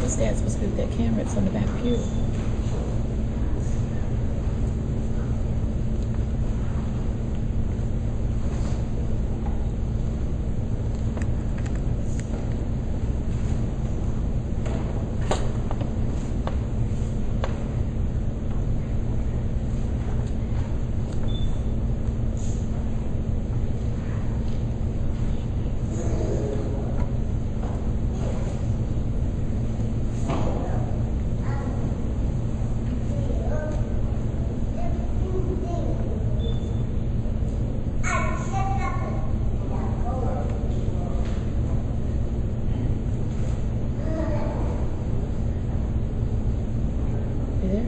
His dad's supposed to get that camera. It's on the back pew. You there?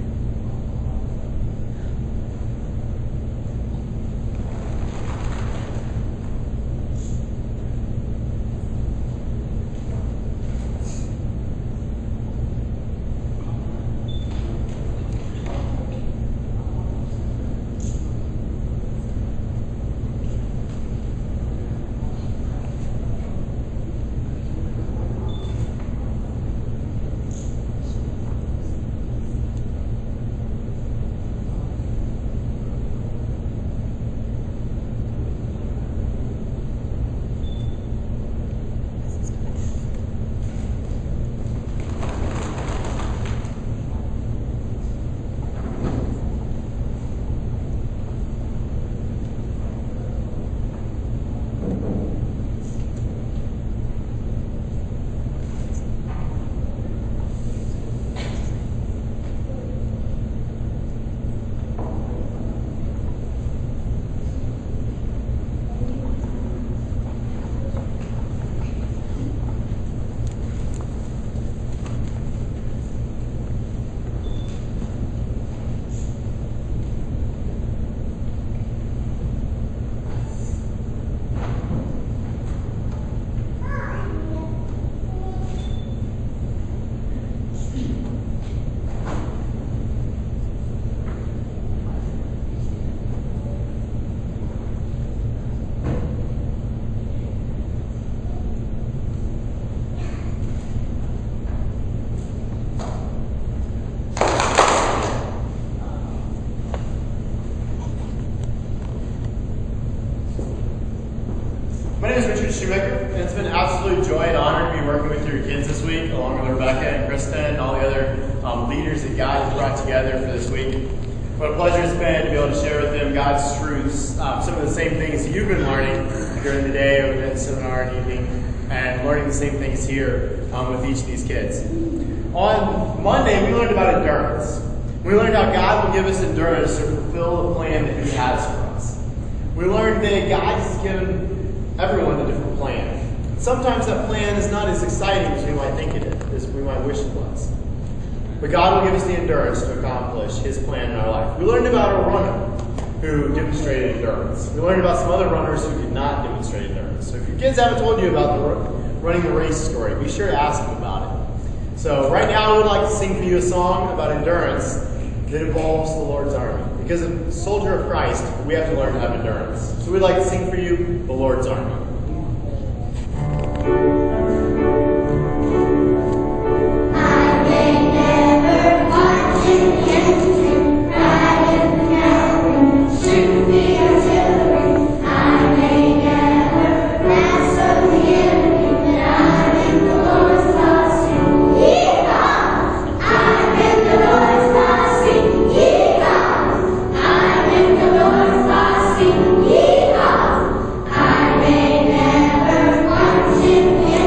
My name is Richard Shoemaker, and it's been an absolute joy and honor to be working with your kids this week, along with Rebecca and Krista and all the other leaders that God has brought together for this week. What a pleasure it's been to be able to share with them God's truths, some of the same things that you've been learning during the day over the seminar and evening, and learning the same things here with each of these kids. On Monday, we learned about endurance. We learned how God will give us endurance to fulfill the plan that He has for us. We learned that God has given everyone a different plan. Sometimes that plan is not as exciting as we might think it is, as we might wish it was. But God will give us the endurance to accomplish His plan in our life. We learned about a runner who demonstrated endurance. We learned about some other runners who did not demonstrate endurance. So if your kids haven't told you about the running the race story, be sure to ask them about it. So right now I would like to sing for you a song about endurance that involves the Lord's army. Because as a soldier of Christ, we have to learn to have endurance. So we'd like to sing for you the Lord's army. Yeehaw! I may never want to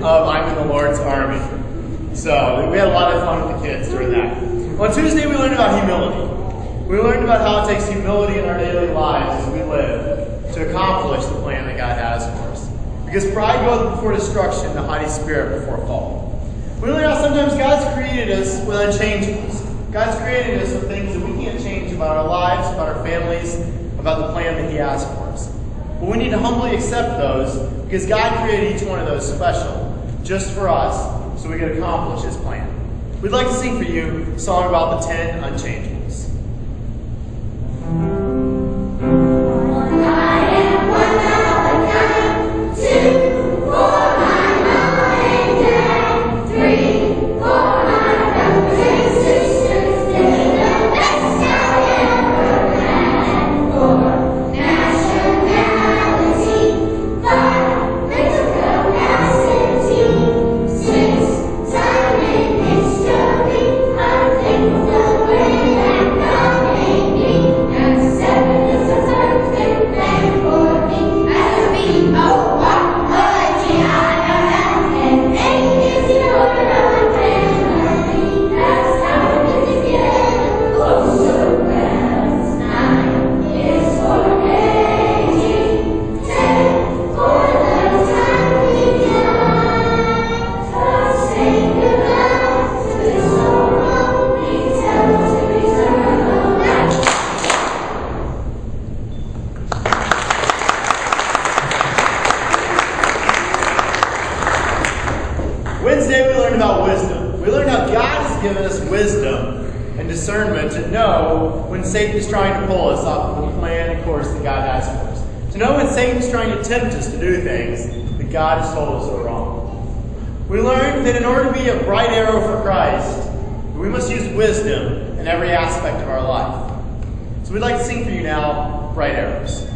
of I'm in the Lord's Army. So we had a lot of fun with the kids during that. On Tuesday, we learned about humility. We learned about how it takes humility in our daily lives as we live to accomplish the plan that God has for us. Because pride goes before destruction, the haughty spirit before fall. We learned how sometimes God's created us with unchangeables. God's created us with things that we can't change about our lives, about our families, about the plan that He has for us. But we need to humbly accept those because God created each one of those special, just for us, so we can accomplish His plan. We'd like to sing for you a song about the 10 unchangeables. Wednesday, we learned about wisdom. We learned how God has given us wisdom and discernment to know when Satan is trying to pull us off the plan and course that God has for us. To know when Satan is trying to tempt us to do things that God has told us are wrong. We learned that in order to be a bright arrow for Christ, we must use wisdom in every aspect of our life. So we'd like to sing for you now, Bright Arrows.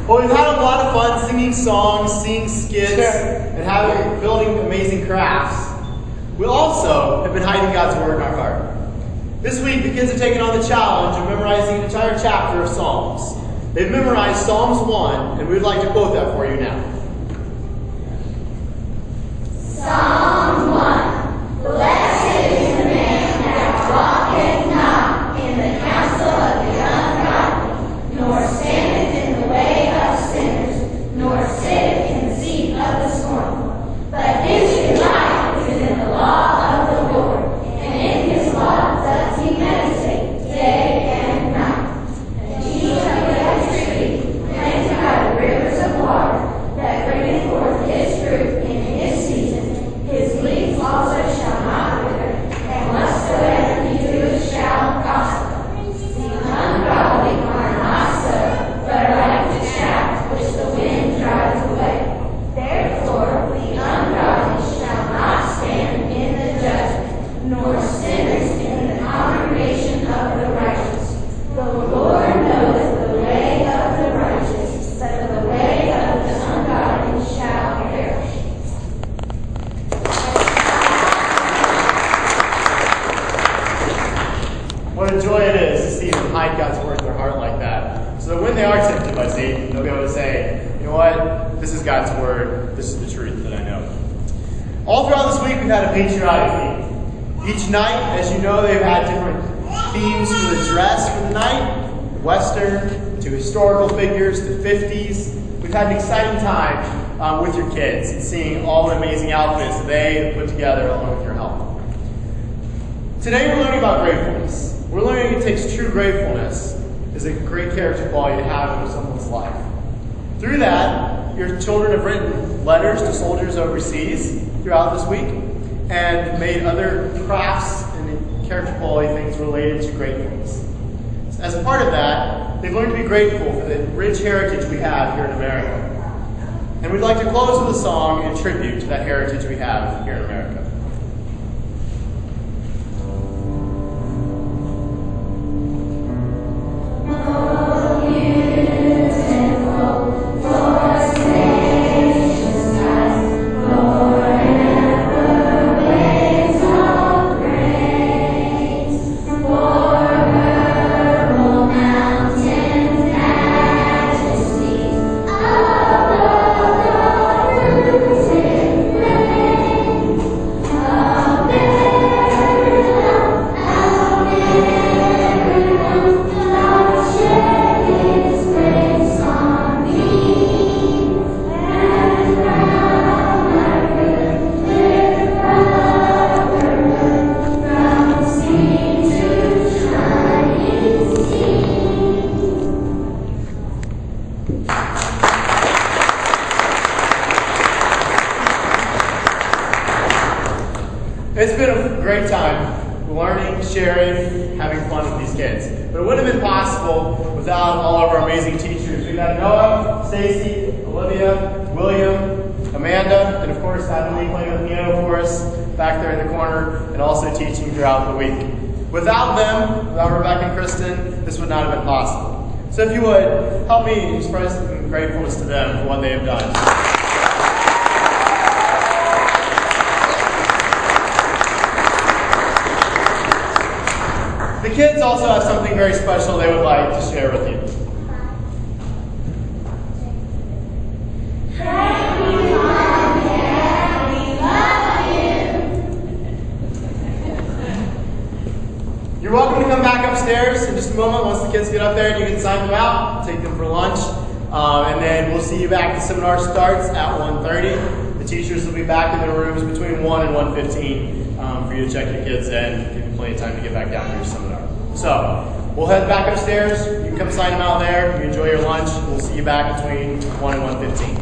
Well, we've had a lot of fun singing songs, seeing skits, and building amazing crafts. We also have been hiding God's Word in our heart. This week, the kids have taken on the challenge of memorizing an entire chapter of Psalms. They've memorized Psalms 1, and we'd like to quote that for you now. Psalm 1. Blessed is the man that walketh not in the counsel of the ungodly, nor standeth in the way of sinners, nor sitteth in the seat of the scornful. But his delight is in the law of the Lord, and in his law does he meditate day and night. And he shall be like a tree planted by the rivers of water, that bringeth forth his fruit in his season. His leaves also shall not wither, and whatsoever he doeth shall prosper. The ungodly are not so, but are like the chaff which the wind drives away. Therefore the ungodly shall not stand in the judgment, nor sinners in the congregation of the righteous. The Lord knoweth the way of the righteous, but the way of the ungodly shall perish. What a joy it is to see them hide God's Word in their heart like that. So that when they are tempted by Satan, they'll be able to say, you know what? This is God's Word. This is the truth that I know. All throughout this week, we've had a patriotic theme. Each night, as you know, they've had different themes for the dress for the night, Western to historical figures to 50s. We've had an exciting time with your kids and seeing all the amazing outfits that they put together along with your help. Today we're learning about gratefulness. We're learning it takes true gratefulness is a great character quality to have in someone's life. Through that, your children have written letters to soldiers overseas throughout this week and made other crafts and character quality things related to gratefulness. As a part of that, they've learned to be grateful for the rich heritage we have here in America. And we'd like to close with a song in tribute to that heritage we have here in America. It's been a great time learning, sharing, having fun with these kids. But it wouldn't have been possible without all of our amazing teachers. We've got Noah, Stacy, Olivia, William, Amanda, and of course Natalie playing the piano for us back there in the corner and also teaching throughout the week. Without them, without Rebecca and Kristen, this would not have been possible. So if you would, help me express gratefulness to them for what they have done. The kids also have something very special they would like to share with you. Thank you, Mom and Dad. We love you. You're welcome to come back upstairs in just a moment once the kids get up there and you can sign them out, take them for lunch. And then we'll see you back. The seminar starts at 1:30. The teachers will be back in their rooms between 1 and 1:15 for you to check your kids in. Give you plenty of time to get back down to your seminar. So, we'll head back upstairs. You can come sign them out there. You enjoy your lunch. We'll see you back between 1 and 1:15.